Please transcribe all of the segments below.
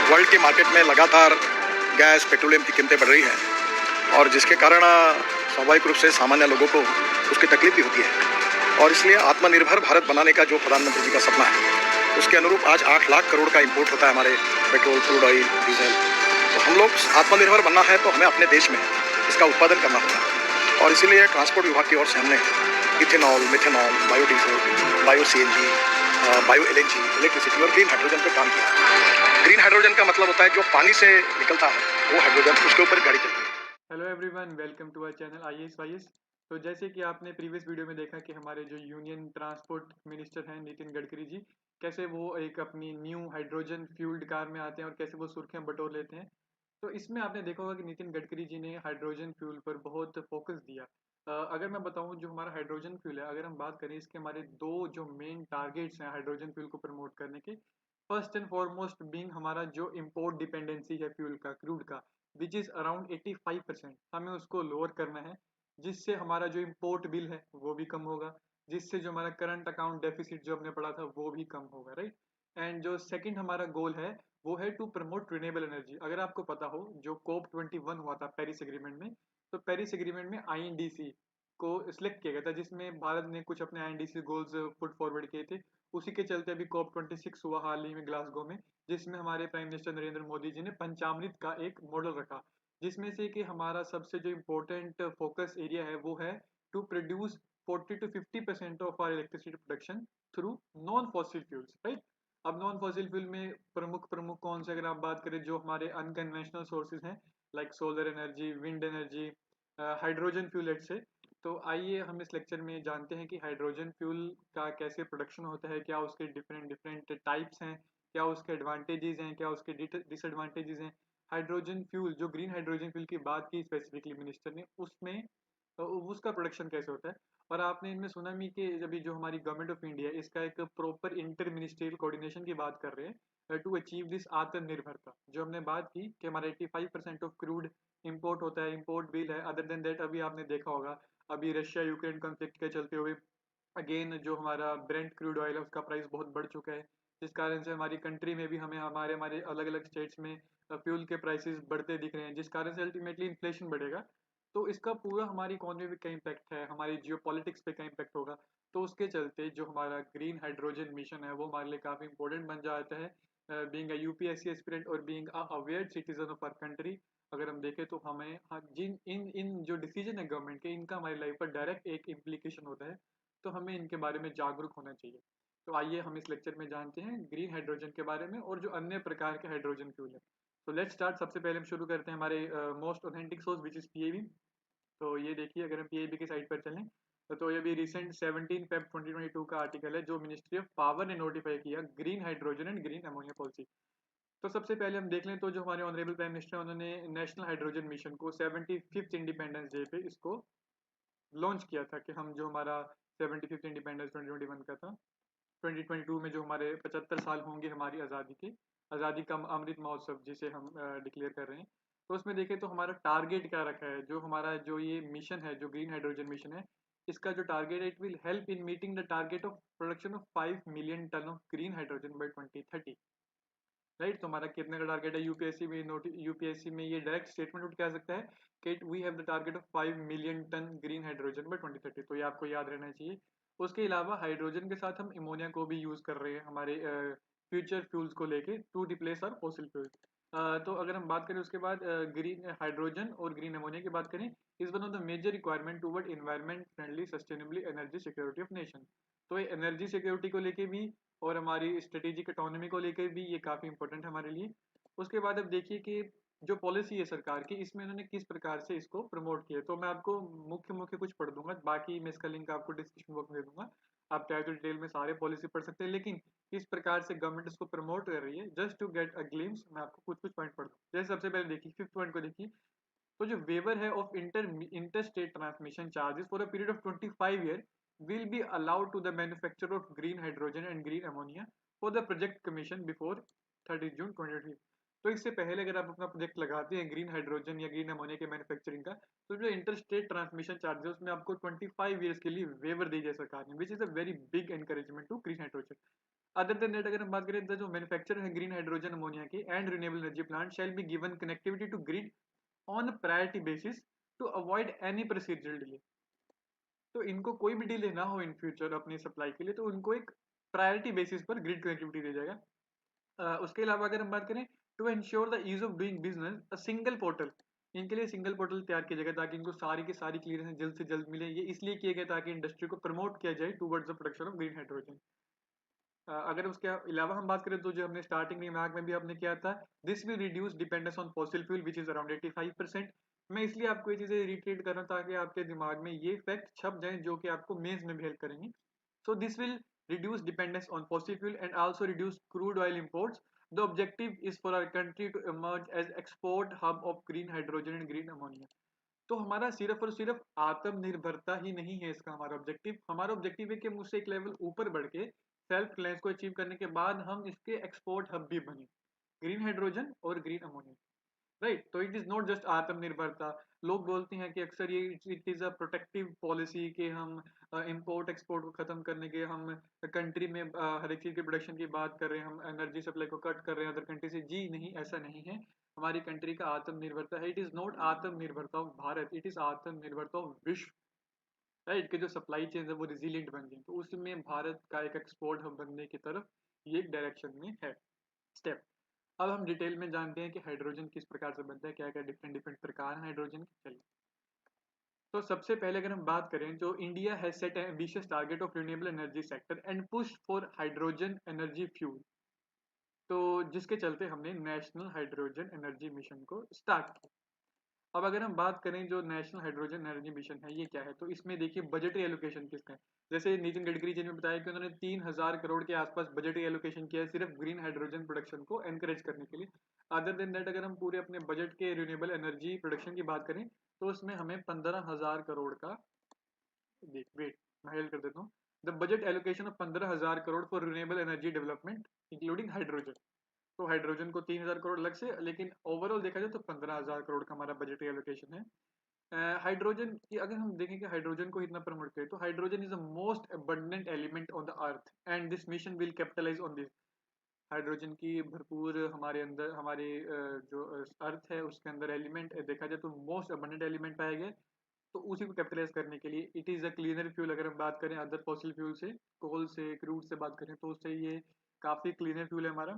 World के market में लगातार गैस पेट्रोलियम की कीमतें बढ़ रही हैं और जिसके कारण स्वाभाविक रूप से सामान्य लोगों को उसकी तकलीफ भी होती है। और इसलिए आत्मनिर्भर भारत बनाने का जो प्रधानमंत्री जी का सपना है उसके अनुरूप आज 8 लाख करोड़ का इंपोर्ट होता है हमारे पेट्रोल, क्रूड ऑयल, डीजल। तो हम लोग आत्मनिर्भर बनना है तो हमें अपने देश में इसका उत्पादन करना होगा और इसीलिए ट्रांसपोर्ट विभाग की ओर से हमने ethanol, methanol, biodiesel, bio CNG, bio LNG, electricity और ग्रीन हाइड्रोजन पर काम किया। ग्रीन हाइड्रोजन का मतलब होता है जो पानी से निकलता है वो हाइड्रोजन, उसके ऊपर गाड़ी चलती है। Hello everyone, welcome to our channel IAS। तो जैसे कि आपने प्रीवियस वीडियो में देखा कि हमारे जो यूनियन ट्रांसपोर्ट मिनिस्टर हैं नितिन गडकरी जी, कैसे वो एक अपनी न्यू हाइड्रोजन फ्यूल्ड कार में आते हैं और कैसे वो सुर्खियां बटोर लेते हैं। तो इसमें आपने देखा होगा कि नितिन गडकरी जी ने हाइड्रोजन फ्यूल पर बहुत फोकस दिया। अगर मैं बताऊं जो हमारा हाइड्रोजन फ्यूल है, अगर हम बात करें इसके हमारे दो जो मेन टारगेट्स हैं हाइड्रोजन फ्यूल को प्रमोट करने के। फर्स्ट एंड फॉरमोस्ट बीइंग हमारा जो इम्पोर्ट डिपेंडेंसी है फ्यूल का, क्रूड का, विच इज़ अराउंड 85%, हमें उसको लोअर करना है, जिससे हमारा जो इम्पोर्ट बिल है वो भी कम होगा, जिससे जो हमारा करंट अकाउंट डेफिसिट जो हमने पढ़ा था वो भी कम होगा, राइट। एंड जो सेकंड हमारा गोल है वो है टू प्रमोट रिन्यूएबल एनर्जी। अगर आपको पता हो जो COP21 हुआ था पेरिस एग्रीमेंट में, तो पेरिस एग्रीमेंट में INDC को सिलेक्ट किया गया था, जिसमें भारत ने कुछ अपने INDC गोल्स पुट फॉरवर्ड किए थे। उसी के चलते अभी COP26 हुआ हाल ही में ग्लासगो में, जिसमें हमारे प्राइम मिनिस्टर नरेंद्र मोदी जी ने पंचामृत का एक मॉडल रखा, जिसमें से कि हमारा सबसे जो इम्पोर्टेंट फोकस एरिया है वो है to produce 40 to 50% of our electricity production through non fossil fuels, right. अब नॉन फॉसिल फ्यूल में प्रमुख प्रमुख कौन से, अगर आप बात करें जो हमारे अनकन्वेंशनल सोर्सेज हैं, like solar energy, wind energy, hydrogen fuel से। तो आइए हम इस लेक्चर में जानते हैं कि हाइड्रोजन फ्यूल का कैसे प्रोडक्शन होता है, क्या उसके डिफरेंट डिफरेंट टाइप्स हैं, क्या उसके एडवांटेजेस हैं, क्या उसके डिसएडवांटेजेस हैं। हाइड्रोजन फ्यूल, जो ग्रीन हाइड्रोजन फ्यूल की बात की स्पेसिफिकली मिनिस्टर ने, उसमें उसका प्रोडक्शन कैसे होता है। और आपने इनमें सुना भी कि अभी जो हमारी गवर्नमेंट ऑफ इंडिया इसका एक प्रॉपर इंटर मिनिस्ट्रियल कोऑर्डिनेशन की बात कर रहे हैं टू अचीव दिस आत्मनिर्भरता। जो हमने बात की कि हमारा 85% ऑफ क्रूड इंपोर्ट होता है, इंपोर्ट बिल है। अदर देन दैट अभी आपने देखा होगा अभी रशिया यूक्रेन कॉन्फ्लिक्ट के चलते हुए अगेन जो हमारा ब्रेंट क्रूड ऑयल है उसका प्राइस बहुत बढ़ चुका है, जिस कारण से हमारी कंट्री में भी हमें हमारे हमारे अलग अलग स्टेट्स में फ्यूल के प्राइसेस बढ़ते दिख रहे हैं, जिस कारण से अल्टीमेटली इन्फ्लेशन बढ़ेगा। तो इसका पूरा हमारी इकोनॉमी पे क्या इम्पैक्ट है, हमारी जियो पॉलिटिक्स पे क्या इम्पैक्ट होगा। तो उसके चलते जो हमारा ग्रीन हाइड्रोजन मिशन है वो हमारे लिए काफ़ी इंपॉर्टेंट बन जाता है। बीइंग अ यूपीएससी एस्पिरेंट और being a aware citizen of our country, अगर हम देखें तो हमें जिन इन इन जो डिसीजन है गवर्नमेंट के, इनका हमारी लाइफ पर डायरेक्ट एक इम्प्लीकेशन होता है। तो हमें इनके बारे में जागरूक होना चाहिए। तो आइए हम इस लेक्चर में जानते हैं ग्रीन हाइड्रोजन के बारे में और जो अन्य प्रकार के हाइड्रोजन फ्यूल है। तो लेट्स स्टार्ट। सबसे पहले हम शुरू करते हैं हमारे most authentic source which is PAV। तो ये देखिए, अगर हम PAV की साइट पर चलें तो ये भी रिसेंट 17 Feb 2022 का आर्टिकल है, जो मिनिस्ट्री ऑफ पावर ने नोटिफाई किया green hydrogen and green ammonia policy. तो सबसे पहले हम देख लें तो जो हमारे ऑनरेबल प्राइम मिनिस्टर हैं उन्होंने नेशनल हाइड्रोजन मिशन को 75th इंडिपेंडेंस डे पे इसको लॉन्च किया था, कि हम जो हमारा 75th इंडिपेंडेंस 2021 का था, 2022 में जो हमारे 75 साल होंगे हमारी आज़ादी के, आज़ादी का अमृत महोत्सव जिसे हम डिक्लेयर कर रहे हैं। तो उसमें देखें तो हमारा टारगेट क्या रखा है, जो हमारा जो ये मिशन है, जो ग्रीन हाइड्रोजन मिशन है, इसका जो टारगेट है, it will help in meeting the target of production of 5 million ton of green hydrogen by 2030, right. तो हमारा कितने का टारगेट है, यूपीएससी में ये डायरेक्ट स्टेटमेंट उठ के आ सकता है कि we have the target of 5 million ton green hydrogen by 2030। तो ये आपको याद रहना चाहिए। उसके अलावा हाइड्रोजन के साथ हम अमोनिया को भी यूज कर रहे हैं हमारे फ्यूचर फ्यूल्स को लेके to replace our fossil fuels. तो अगर हम बात करें उसके बाद ग्रीन हाइड्रोजन और ग्रीन अमोनिया की बात करें, is one of the major requirement toward environment friendly sustainably energy security of nation. तो ये एनर्जी सिक्योरिटी को लेके भी और हमारी स्ट्रेटेजिक इकोनॉमी को लेकर भी ये काफ़ी इंपॉर्टेंट है हमारे लिए। उसके बाद अब देखिए कि जो पॉलिसी है सरकार की, इसमें इन्होंने किस प्रकार से इसको प्रमोट किया। तो मैं आपको मुख्य मुख्य कुछ पढ़ दूंगा, बाकी मैं इसका लिंक आपको डिस्क्रिप्शन बॉक्स में दे दूंगा। आप चाहे तो डिटेल में सारे पॉलिसी पढ़ सकते हैं, लेकिन किस प्रकार से गवर्नमेंट इसको प्रमोट कर रही है, just to get a glimpse मैं आपको कुछ कुछ पॉइंट पढ़ दूँ। जैसे सबसे पहले देखिए 5th पॉइंट को देखिए। तो जो वेवर है of inter state transmission charges for a period of 25 year will be allowed to the manufacturer of green hydrogen and green ammonia for the project commission before 30 June 2020। तो इससे पहले अगर आप अपना प्रोजेक्ट लगाते हैं ग्रीन हाइड्रोजन या green ammonia के मैन्युफैक्चरिंग का, तो जो इंटर स्टेट ट्रांसमिशन चार्ज है उसमें आपको 25 ईयर्स के लिए वेवर दी जाए सरकार ने, which is a very big encouragement to green hydrogen. Other than that अगर हम बात करें तो जो मैन्युफैक्चर है ग्रीन हाइड्रोजन अमोनिया की and renewable energy plant shall be given connectivity to grid on priority basis to avoid any procedural delay. तो इनको कोई भी डिले ना हो इन फ्यूचर अपनी सप्लाई के लिए, तो उनको एक प्रायोरिटी बेसिस पर ग्रिड कनेक्टिविटी दिया जाएगा। उसके अलावा अगर हम बात करें to ensure the ease of doing business a single portal, इनके लिए सिंगल पोर्टल तैयार किया जाएगा ताकि इनको सारी की सारी क्लियरेंस जल्द से जल्द मिले। ये इसलिए किया गया ताकि इंडस्ट्री को प्रमोट किया जाए towards the production of green hydrogen. अगर उसके अलावा हम बात करें तो जो हमने स्टार्टिंग रिमार्क में भी आपने किया था, this will reduce dependence on fossil fuel which is around 85%। मैं इसलिए आपको ये चीजें रिट्रीट कर रहा हूँ ताकि आपके दिमाग में ये फैक्ट छप जाए जो कि आपको मेंस में भी हेल्प करेंगे। So this will reduce dependence on fossil fuel and also reduce crude oil imports. The objective is for our country to emerge as export hub of green hydrogen and green ammonia. तो हमारा सिर्फ और सिर्फ आत्मनिर्भरता ही नहीं है इसका हमारा ऑब्जेक्टिव। हमारा ऑब्जेक्टिव है कि हम उससे एक लेवल ऊपर बढ़ के सेल्फ रिलायंस को अचीव करने के बाद हम इसके एक्सपोर्ट हब भी बने, ग्रीन हाइड्रोजन और ग्रीन अमोनिया। राइट, तो इट इज नॉट जस्ट आत्मनिर्भरता। लोग बोलते हैं कि अक्सर ये it is a protective policy कि हम इंपोर्ट एक्सपोर्ट को खत्म करने के हम कंट्री में हर एक चीज के प्रोडक्शन की बात कर रहे हैं, हम एनर्जी सप्लाई को कट कर रहे हैं अदर कंट्री से। जी नहीं, ऐसा नहीं है। हमारी कंट्री का आत्मनिर्भरता है। इट इज नॉट आत्मनिर्भरता ऑफ भारत, इट इज आत्मनिर्भरता ऑफ विश्व। राइट, कि जो सप्लाई चेन है वो रिजिलियंट बन जाए, तो उसमें भारत का एक एक्सपोर्ट हब बनने की तरफ ये एक डायरेक्शन में है स्टेप। अब हम डिटेल में जानते हैं कि हाइड्रोजन किस प्रकार से बनता है, क्या क्या डिफरेंट डिफरेंट प्रकार हैं हाइड्रोजन के। चलिए, तो सबसे पहले अगर हम बात करें, जो India has set ambitious target of renewable energy sector and push for hydrogen energy fuel, तो जिसके चलते हमने नेशनल हाइड्रोजन एनर्जी मिशन को स्टार्ट किया। अब अगर हम बात करें जो नेशनल हाइड्रोजन एनर्जी मिशन है ये क्या है, तो इसमें देखिए बजटरी एलोकेशन किसका है। जैसे नितिन गडकरी जी ने बताया कि उन्होंने 3,000 करोड़ के आसपास बजटरी एलोकेशन किया है सिर्फ ग्रीन हाइड्रोजन प्रोडक्शन को एनकरेज करने के लिए। अदर देन दैट अगर हम पूरे अपने बजट के रिन्यूएबल एनर्जी प्रोडक्शन की बात करें तो उसमें हमें 15,000 करोड़ का, देख वेट मैं हेल्प कर देता हूँ, the budget allocation of 15,000 crore for renewable energy development including hydrogen. तो हाइड्रोजन को 3,000 करोड़ अलग से, लेकिन ओवरऑल देखा जाए तो 15,000 करोड़ का हमारा बजटरी एलोकेशन है। हाइड्रोजन की अगर हम देखें कि हाइड्रोजन को इतना प्रमोट करें, तो hydrogen is the most abundant element on the earth and this mission will capitalize on this. Hydrogen की भरपूर हमारे अंदर हमारे जो अर्थ है उसके अंदर एलिमेंट देखा जाए तो मोस्ट अबंडेंट एलिमेंट पाया गया। तो उसी को कैपिटलाइज करने के लिए it is a cleaner fuel. अगर हम बात करें अदर फॉसिल फ्यूल से, कोल से, क्रूड से बात करें तो उससे ये काफी क्लीनर फ्यूल है हमारा।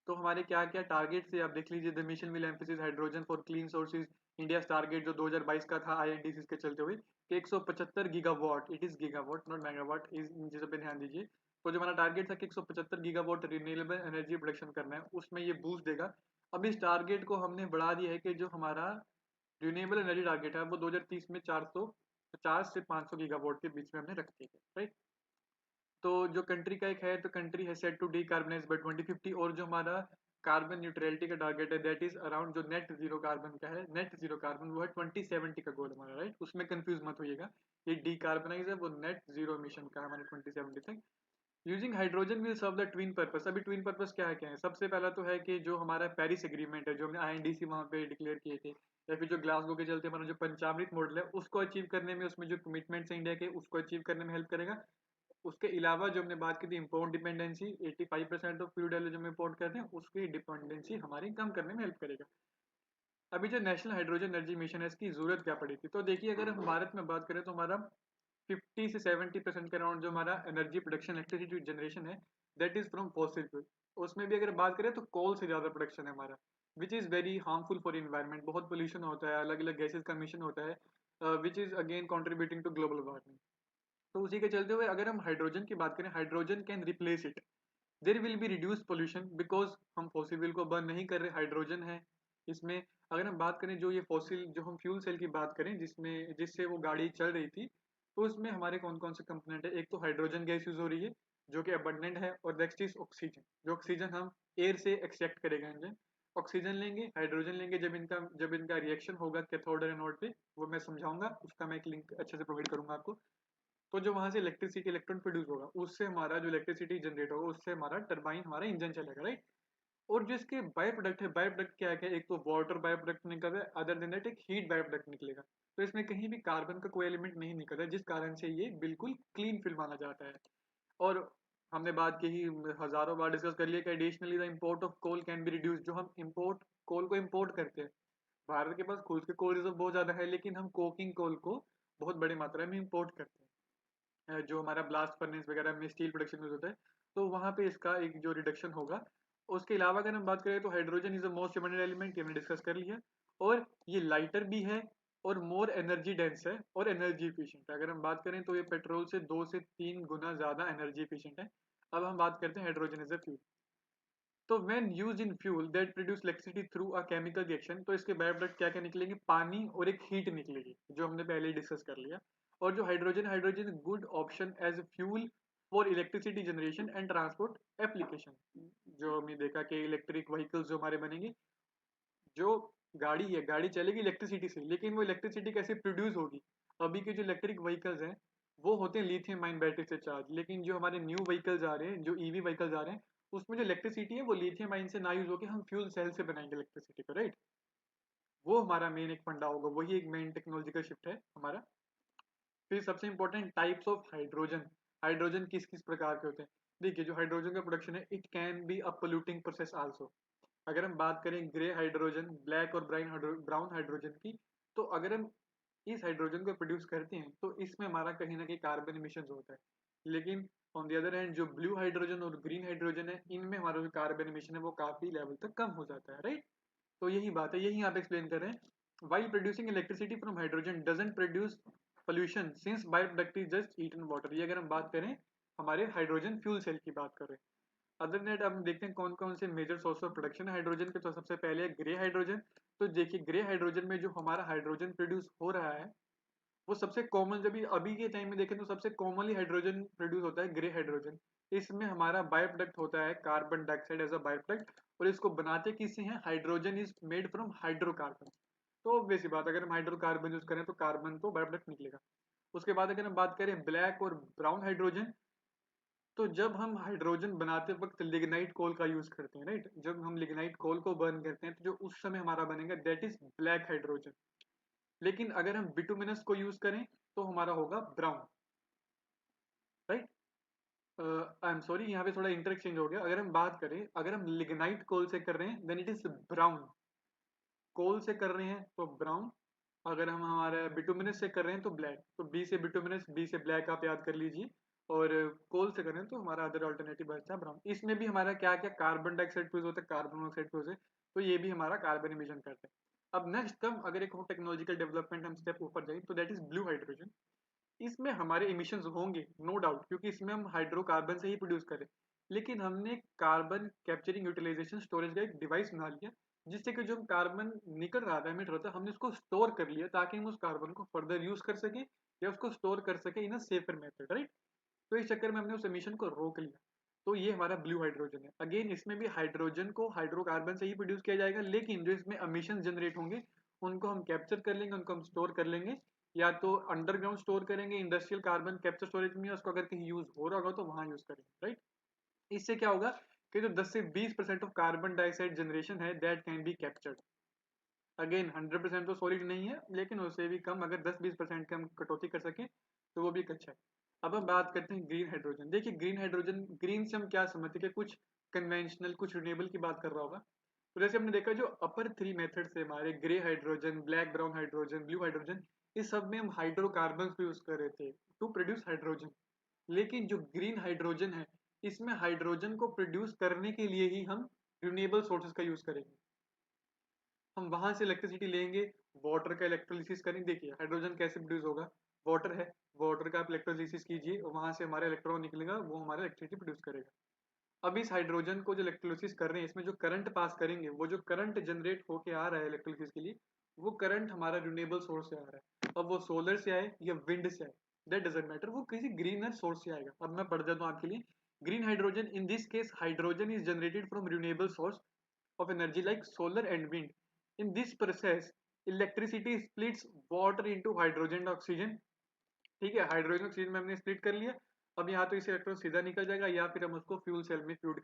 तो हमारे क्या क्या टारगेट से आप देख लीजिए, the mission will emphasis hydrogen for clean sources. India target जो 2022 का था आईएनडीसी के चलते हुए कि 175 gigawatt, it is gigawatt not megawatt, इन चीजों पे ध्यान दीजिए। तो जो हमारा टारगेट था कि 175 गीगावाट रिन्यूएबल एनर्जी प्रोडक्शन करना है, उसमें ये बूस्ट देगा। अब इस टारगेट को हमने बढ़ा दिया है कि जो हमारा रिन्यूएबल एनर्जी टारगेट है वो 2030 में 450 से 500 गीगावाट के बीच में हमने रख दिया है। राइट, तो जो कंट्री का एक है, तो कंट्री है सेट टू डीकार्बनाइज बाय 2050। और जो हमारा कार्बन न्यूट्रलिटी का टारगेट है दैट इज अराउंड, जो नेट जीरो कार्बन का है, नेट जीरो कार्बन वो है 2070 का गोल हमारा। राइट, उसमें कंफ्यूज मत होइएगा, ये डीकार्बनाइज है, वो नेट जीरो मिशन का हमारे 2070 तक। Using hydrogen will serve the twin purpose. अभी ट्विन पर्पस क्या है, सबसे पहला तो है कि जो हमारा पेरिस एग्रीमेंट है जो हमने आईएनडीसी वहां पे डिक्लेयर किए थे, या फिर जो ग्लासगो के चलते हमारा जो पंचामृत मॉडल है उसको अचीव करने में, उसमें जो कमिटमेंट्स है इंडिया के उसको अचीव करने में हेल्प करेगा। उसके अलावा जो हमने बात की थी इम्पोर्ट डिपेंडेंसी, 85% ऑफ फ्यूल जो हम इम्पोर्ट करते हैं उसकी डिपेंडेंसी हमारी कम करने में हेल्प करेगा। अभी जो नेशनल हाइड्रोजन एनर्जी मिशन है इसकी जरूरत क्या पड़ी थी, तो देखिए अगर हम भारत में बात करें तो हमारा 50 से 70% के अराउंड जो हमारा एनर्जी प्रोडक्शन इलेक्ट्रिसिटी जनरेशन है that is from fossil fuel. उसमें भी अगर बात करें तो कोल से ज्यादा प्रोडक्शन है हमारा, which is very harmful for environment. बहुत पोल्यूशन होता है, अलग अलग गैसेज का मिशन होता है, which is again contributing to global warming. तो उसी के चलते हुए अगर हम हाइड्रोजन की बात करें, hydrogen can replace it, there will be reduce pollution because हम फॉसिल फ्यूल को बर्न नहीं कर रहे, हाइड्रोजन है इसमें। अगर हम बात करें जो ये फॉसिल जो हम फ्यूल सेल की बात करें जिसमें जिससे वो गाड़ी चल रही थी, तो उसमें हमारे कौन कौन से कंपोनेंट है, एक तो हाइड्रोजन गैस यूज हो रही है जो कि अबंडेंट है, और नेक्स्ट इज ऑक्सीजन। जो ऑक्सीजन हम एयर से एक्सट्रैक्ट करेगा इंजन, ऑक्सीजन लेंगे, हाइड्रोजन लेंगे, जब इनका रिएक्शन होगा कैथोड और एनोड पे, वो मैं समझाऊंगा, उसका मैं एक लिंक अच्छे से प्रोवाइड करूंगा आपको। तो जो वहां से इलेक्ट्रिसिटी इलेक्ट्रॉन प्रोड्यूस होगा उससे हमारा जो इलेक्ट्रिसिटी जनरेट होगा उससे हमारा टरबाइन हमारा इंजन चलेगा। राइट, और जो इसके बाय प्रोडक्ट है, बाय प्रोडक्ट क्या है, एक तो वाटर बाय प्रोडक्ट निकल रहा है, अदर देन दैट एक हीट बाय प्रोडक्ट निकलेगा। तो इसमें कहीं भी कार्बन का कोई एलिमेंट नहीं निकल रहा है, जिस कारण से ये बिल्कुल क्लीन फिल्म माना जाता है। और हमने बात की ही हजारों बार डिस्कस कर लिया कि additionally the import of coal can be reduce. जो हम इम्पोर्ट कोल को इम्पोर्ट करते हैं, भारत के पास खुद के कोल रिजर्व बहुत ज़्यादा है, लेकिन हम कोकिंग कोल को बहुत बड़ी मात्रा में इम्पोर्ट करते हैं। जो हमारा ब्लास्ट फर्नेस वगैरह में स्टील प्रोडक्शन यूज होता है, तो वहाँ पे इसका एक जो रिडक्शन होगा। उसके अलावा अगर हम बात करें तो hydrogen is the most abundant element, हमने डिस्कस कर लिया, और ये लाइटर भी है और मोर एनर्जी डेंस है और एनर्जी इफिशिएंट है। अगर हम बात करें तो ये पेट्रोल से 2 से 3 गुना ज़्यादा एनर्जी इफिशिएंट है। अब हम बात करते हैं हाइड्रोजन एज ए फ्यूल। तो when use in fuel that produce electricity through a chemical reaction, तो इसके बाय प्रोडक्ट क्या क्या निकलेंगे? पानी और एक हीट निकलेगी, जो हमने पहले ही डिस्कस कर लिया। और जो hydrogen hydrogen good option as fuel for electricity generation and transport application. जो हमने देखा कि इलेक्ट्रिक व्हीकल्स जो हमारे बनेंगे, जो गाड़ी है, गाड़ी चलेगी इलेक्ट्रिसिटी से, लेकिन वो इलेक्ट्रिसिटी कैसे प्रोड्यूस होगी? अभी के जो इलेक्ट्रिक व्हीकल्स हैं वो होते हैं लिथियम आयन बैटरी से चार्ज, लेकिन जो हमारे न्यू व्हीकल्स आ रहे हैं, जो ईवी व्हीकल्स आ रहे हैं, उसमें जो इलेक्ट्रिसिटी है वो लिथियम आयन से ना यूज होकर हम फ्यूल सेल से बनाएंगे इलेक्ट्रिसिटी को, राइट? वो हमारा मेन एक फंडा होगा, वही एक मेन टेक्नोलॉजिकल शिफ्ट है हमारा। फिर सबसे important types of hydrogen. Hydrogen किस किस प्रकार के होते हैं? देखिए, जो हाइड्रोजन का प्रोडक्शन है, it can be a polluting process also. अगर हम बात करें ग्रे हाइड्रोजन, ब्लैक और ब्राउन हाइड्रोजन की, तो अगर हम इस हाइड्रोजन को प्रोड्यूस करते हैं तो इसमें हमारा कहीं ना कहीं कार्बन इमिशन होता है। लेकिन ऑन द अदर हैंड जो ब्लू हाइड्रोजन और ग्रीन हाइड्रोजन है, इनमें हमारा जो कार्बन इमिशन है वो काफी लेवल तक कम हो जाता है, राइट? तो यही बात है, यही आप एक्सप्लेन कर रहे हैं। While producing electricity from hydrogen doesn't produce pollution since by product is just heat and water. ये अगर हम बात करें हमारे हाइड्रोजन फ्यूल सेल की बात करें। अदर नेट हम देखते हैं कौन कौन से मेजर सोर्स ऑफ प्रोडक्शन है हाइड्रोजन के। तो सबसे पहले है ग्रे हाइड्रोजन। तो देखिए, ग्रे हाइड्रोजन में जो हमारा हाइड्रोजन प्रोड्यूस हो रहा है, वो सबसे कॉमन, जब अभी के टाइम में देखें तो सबसे कॉमनली हाइड्रोजन प्रोड्यूस होता है ग्रे हाइड्रोजन। इसमें हमारा बाय प्रोडक्ट होता है carbon dioxide as a by product. और इसको बनाते किससे हैं? Hydrogen is made from hydrocarbon. तो ऑब्वियस बात, अगर हम हाइड्रोकार्बन यूज करें तो कार्बन तो बाय प्रोडक्ट निकलेगा। उसके बाद अगर हम बात करें ब्लैक और ब्राउन हाइड्रोजन, तो जब हम हाइड्रोजन बनाते वक्त लिग्नाइट कोल का यूज करते हैं, राइट? जब हम लिग्नाइट कोल को बर्न करते हैं तो जो उस समय हमारा बनेगा दैट इज ब्लैक हाइड्रोजन। लेकिन अगर हम बिटुमिनस को यूज करें तो हमारा होगा brown, right? I am sorry, यहाँ पे थोड़ा इंटरचेंज हो गया। अगर हम बात करें, अगर हम लिग्नाइट कोल से कर रहे हैं देन इट इज ब्राउन। कोल से कर रहे हैं तो ब्राउन, अगर हम हमारे बिटुमिनस से कर रहे हैं तो ब्लैक। तो बी से बिटुमिनस, बी से ब्लैक आप याद कर लीजिए। और कोल से करें तो हमारा अदर ऑल्टरनेटिव बचता है ब्राउन। इसमें भी हमारा क्या क्या कार्बन डाइऑक्साइड फ्यूज होता है, कार्बन मोनोऑक्साइड फ्यूज है, तो ये भी हमारा कार्बन इमिशन करते हैं। अब नेक्स्ट कम, अगर एक टेक्नोलॉजिकल डेवलपमेंट हम स्टेप ऊपर जाए तो दैट इज ब्लू हाइड्रोजन। इसमें हमारे इमिशंस होंगे नो डाउट, क्योंकि इसमें हम हाइड्रोकार्बन से ही प्रोड्यूस करें। लेकिन हमने कार्बन कैप्चरिंग यूटिलाइजेशन स्टोरेज का एक डिवाइस बना लिया, जिससे कि जो कार्बन निकल रहा था, एमिट रहा था, हमने उसको स्टोर कर लिया ताकि हम उस कार्बन को फर्दर यूज कर सके या उसको स्टोर कर सके इन अ सेफर मेथड, राइट? तो इस चक्कर में हमने उस एमिशन को रोक लिया। तो ये हमारा ब्लू हाइड्रोजन है। अगेन इसमें भी हाइड्रोजन को हाइड्रोकार्बन से ही प्रोड्यूस किया जाएगा, लेकिन जो इसमें एमिशन जनरेट होंगे उनको हम कैप्चर कर लेंगे, उनको हम स्टोर कर लेंगे। या तो अंडरग्राउंड स्टोर करेंगे इंडस्ट्रियल कार्बन कैप्चर स्टोरेज में, उसको अगर कहीं यूज हो रहा होगा तो वहां यूज करेंगे, राइट? इससे क्या होगा कि जो 10 से 20% ऑफ कार्बन डाइऑक्साइड जनरेशन है that can be captured. Again 100% तो सॉलिड नहीं है, लेकिन उससे भी कम अगर 10-20% की हम कटौती कर सकें तो वो भी एक अच्छा है। अब हम बात करते हैं ग्रीन हाइड्रोजन। देखिए, ग्रीन हाइड्रोजन, ग्रीन से हम क्या समझते हैं कि कुछ कन्वेंशनल, कुछ रिन्यूएबल की बात कर रहा होगा। तो जैसे हमने देखा, जो अपर 3 मेथड से हमारे grey hydrogen, black brown hydrogen, blue hydrogen, इस सब में हम हाइड्रोकार्बन यूज कर रहे थे टू प्रोड्यूस हाइड्रोजन। लेकिन जो ग्रीन हाइड्रोजन है, इसमें हाइड्रोजन को प्रोड्यूस करने के लिए ही हम रिन्यूएबल सोर्सेज का यूज करेंगे। हम वहां से इलेक्ट्रिसिटी लेंगे, वाटर का इलेक्ट्रोलिसिस करेंगे। देखिए, हाइड्रोजन कैसे प्रोड्यूस होगा? वाटर है, वाटर का आप इलेक्ट्रोलिसिस कीजिए और वहां से हमारा इलेक्ट्रॉन निकलेगा, वो हमारा इलेक्ट्रिसिटी प्रोड्यूस करेगा। अब इस हाइड्रोजन को जो इलेक्ट्रोलिसिस कर रहे हैं, इसमें जो करंट पास करेंगे, वो जो करंट जनरेट होके आ रहा है इलेक्ट्रोलिसिस के लिए, वो करंट हमारा रिन्यूएबल सोर्स से आ रहा है। अब वो सोलर से आए या विंड से आए, दैट डजेंट मैटर, वो किसी ग्रीनर सोर्स से आएगा। अब मैं पढ़ देता हूँ आपके लिए। Green hydrogen, in this case hydrogen is generated from renewable source of energy like solar and wind. In this process, electricity splits water into hydrogen and oxygen. ठीक है, हाइड्रोजन ऑक्सीजन में हमने स्प्लिट कर लिया। अब यहाँ तो इसे इलेक्ट्रॉन सीधा निकल जाएगा, या फिर हम उसको फ्यूल सेल में फीड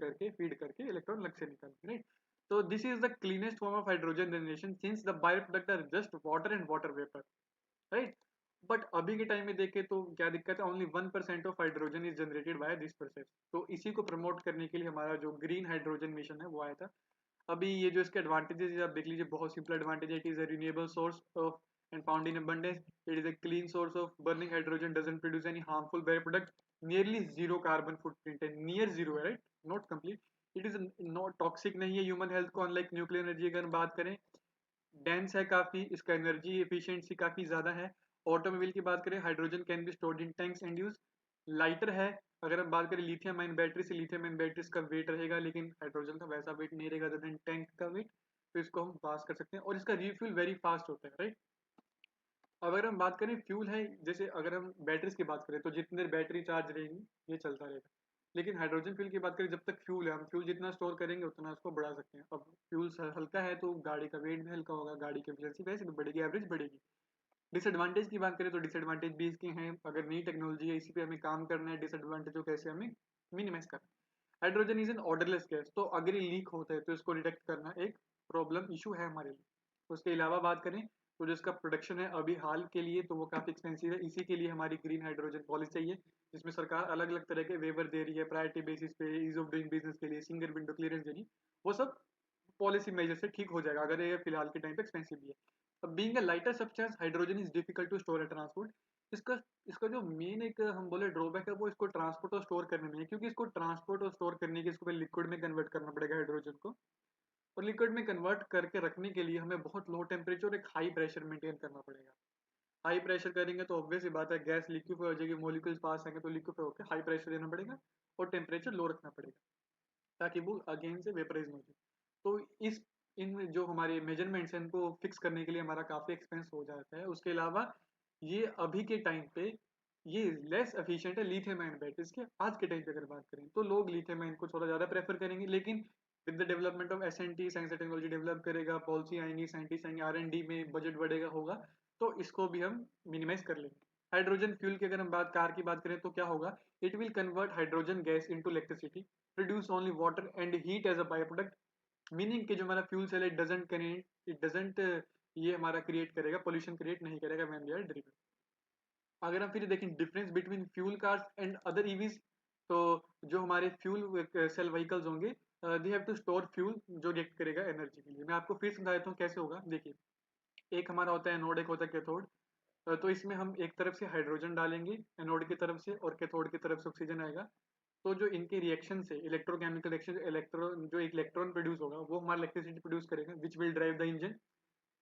करके इलेक्ट्रॉन अलग से निकालेंगे, राइट? तो this is the cleanest form of hydrogen generation since the by product are just water and water vapour, right? But अभी के टाइम में देखें तो क्या दिक्कत है, only 1% of hydrogen is generated by this process. तो इसी को प्रमोट करने के लिए हमारा जो ग्रीन हाइड्रोजन मिशन है वो आया था। अभी ये जो इसके एडवांटेजेस आप देख लीजिए, बहुत सिंपल एडवांटेज है। It is a renewable source of and found in abundance. It is a clean source of burning hydrogen, doesn't produce any harmful by product, nearly zero carbon footprint है, near zero है, right, not complete. It is not toxic, नहीं है human health को, unlike nuclear energy अगर हम बात करें। Dense है काफी, इसका एनर्जी एफिशिएंसी काफी ज्यादा है। ऑटोमोबाइल की बात करें, hydrogen can be stored in tanks and use. Lighter है। अगर हम बात करें लिथियम आयन बैटरी से, लिथियम आयन बैटरीज का वेट रहेगा, लेकिन हाइड्रोजन का वैसा वेट नहीं रहेगा देन टैंक का वेट। तो इसको हम पास कर सकते हैं, और इसका रिफ्यूल वेरी फास्ट होता है, राइट। अगर हम बात करें फ्यूल है, जैसे अगर हम बैटरीज की बात करें तो जितनी देर बैटरी चार्ज रहेगी ये चलता रहेगा। लेकिन हाइड्रोजन फ्यूल की बात करें, जब तक फ्यूल है, हम फ्यूल जितना स्टोर करेंगे उतना उसको बढ़ा सकते हैं। अब फ्यूल हल्का है तो गाड़ी का वेट भी हल्का होगा, गाड़ी की एफिशिएंसी वैसे भी बढ़ेगी, एवरेज बढ़ेगी। डिसएडवांटेज की बात करें तो डिसएडवांटेज भी इसके हैं। अगर नई टेक्नोलॉजी है, इसी पे हमें काम करना है, डिसएडवांटेज को कैसे हमें मिनिमाइज करना है। Hydrogen is an odourless gas, तो अगर ये लीक होता है तो इसको डिटेक्ट करना एक प्रॉब्लम इशू है हमारे लिए। उसके अलावा बात करें तो जो इसका प्रोडक्शन है अभी हाल के लिए तो वो काफ़ी एक्सपेंसिव है। इसी के लिए हमारी ग्रीन हाइड्रोजन पॉलिसी चाहिए, जिसमें सरकार अलग अलग तरह के वेवर दे रही है, प्रायोरिटी बेसिस पे, ईज ऑफ डूइंग बिजनेस के लिए, सिंगल विंडो क्लियरेंस दे रही है। वो सब पॉलिसी मेजर से ठीक हो जाएगा, अगर ये फिलहाल के टाइम पे एक्सपेंसिव भी है। अब being a lighter substance, hydrogen is difficult to store and transport. इसका इसका जो मेन एक हम बोले ड्रॉबैक है वो इसको ट्रांसपोर्ट और स्टोर करने में है, क्योंकि इसको ट्रांसपोर्ट और स्टोर करने के इसको लिक्विड में कन्वर्ट करना पड़ेगा हाइड्रोजन को। और लिक्विड में कन्वर्ट करके रखने के लिए हमें बहुत लो टेम्परेचर और एक हाई प्रेशर मेंटेन करना पड़ेगा। हाई प्रेशर करेंगे तो ऑब्वियस ही बात है, गैस लिक्विफाई हो जाएगी, मॉलिक्यूल्स पास आएंगे तो लिक्विफाई होकर हाई प्रेशर देना पड़ेगा और टेम्परेचर लो रखना पड़ेगा, ताकि वो अगेन से वेपराइज ना हो जाए। तो इस इन जो हमारे मेजरमेंट्स हैं इनको फिक्स करने के लिए हमारा काफ़ी एक्सपेंस हो जाता है। उसके अलावा ये अभी के टाइम पे ये लेस एफिशिएंट है लिथियम आयन बैटरीज के। आज के टाइम पे अगर बात करें तो लोग लिथियम आयन को थोड़ा ज़्यादा प्रेफर करेंगे, लेकिन with the development of S&T, science and technology develop करेगा, पॉलिसी आएंगी, साइंटिस्ट आएंगे, R&D में बजट बढ़ेगा होगा, तो इसको भी हम मिनिमाइज कर लेंगे। हाइड्रोजन फ्यूल की अगर हम बात कार की बात करें तो क्या होगा, it will convert hydrogen gas into electricity, produce only water and heat as a by product. Meaning कि जो हमारा फ्यूल सेल इट डजेंट ये हमारा क्रिएट करेगा, पोल्यूशन क्रिएट नहीं करेगा व्हेन दे आर ड्रिवन। अगर हम फिर देखें difference between fuel cars and other EVs, तो जो हमारे फ्यूल सेल व्हीकल्स होंगे they have to store fuel जो रिएक्ट करेगा एनर्जी के लिए। मैं आपको फिर समझा देता हूँ कैसे होगा। देखिए, एक हमारा होता है एनोड, एक होता है कैथोड। तो इसमें हम एक तरफ से हाइड्रोजन डालेंगे एनोड की तरफ से, और कैथोड की तरफ से ऑक्सीजन आएगा। तो जो इनके रिएक्शन से इलेक्ट्रोकेमिकल रिएक्शन, इलेक्ट्रॉन जो एक इलेक्ट्रॉन प्रोड्यूस होगा वो हमारा इलेक्ट्रिसिटी प्रोड्यूस करेगा, which will drive the engine.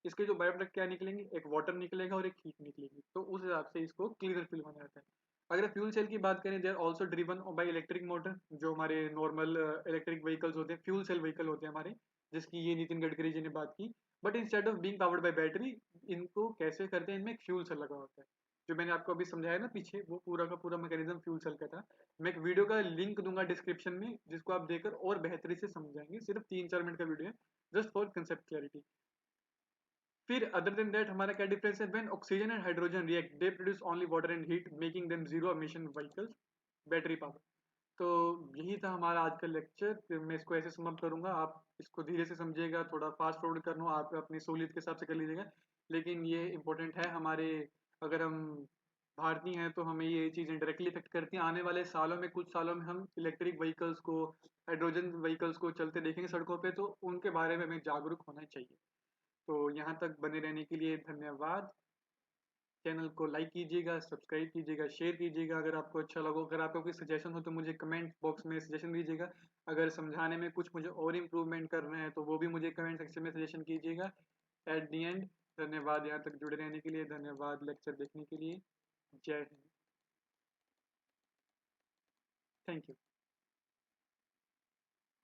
इसके जो बायो प्रोडक्ट क्या निकलेंगे, एक वाटर निकलेगा और एक हीट निकलेगी, तो उस हिसाब से इसको क्लीनर फ्यूल माना जाता है। अगर फ्यूल सेल की बात करें, they are also driven by electric motor. जो हमारे नॉर्मल इलेक्ट्रिक व्हीकल्स होते हैं, फ्यूल सेल व्हीकल होते हैं हमारे, जिसकी ये नितिन गडकरी जी ने बात की। But instead of being powered by battery, इनको कैसे करते हैं, इनमें एक फ्यूल सेल लगा होता है। जो मैंने आपको अभी समझाया ना पीछे, वो पूरा का पूरा मैकेनिज्म फ्यूल सेल का था। मैं एक वीडियो का लिंक दूंगा डिस्क्रिप्शन में, जिसको आप देखकर और बेहतरी से समझाएंगे। सिर्फ 3-4 मिनट का वीडियो है, जस्ट फॉर कंसेप्ट क्लैरिटी। फिर अदर देन दैट हमारा क्या डिफरेंस है, when oxygen and hydrogen react they produce only water and heat, making them zero emission vehicles, battery power. तो यही था हमारा आज का लेक्चर। मैं इसको ऐसे समअप करूंगा, आप इसको धीरे से समझिएगा, थोड़ा फास्ट फॉरवर्ड करना आप अपनी सहूलियत के हिसाब से कर लीजिएगा। लेकिन ये इंपॉर्टेंट है हमारे, अगर हम भारतीय हैं तो हमें ये चीज़ें डायरेक्टली इफेक्ट करती हैं। आने वाले सालों में, कुछ सालों में हम इलेक्ट्रिक व्हीकल्स को, हाइड्रोजन व्हीकल्स को चलते देखेंगे सड़कों पे, तो उनके बारे में हमें जागरूक होना चाहिए। तो यहाँ तक बने रहने के लिए धन्यवाद। चैनल को लाइक कीजिएगा, सब्सक्राइब कीजिएगा, शेयर कीजिएगा अगर आपको अच्छा लगा। अगर आपको कोई सजेशन हो तो मुझे कमेंट बॉक्स में सजेशन दीजिएगा। अगर समझाने में कुछ मुझे और इम्प्रूवमेंट करना है तो वो भी मुझे कमेंट सेक्शन में सजेशन कीजिएगा। एट दी एंड, धन्यवाद यहाँ तक जुड़े रहने के लिए, धन्यवाद लेक्चर देखने के लिए। जय हिंद। Thank you.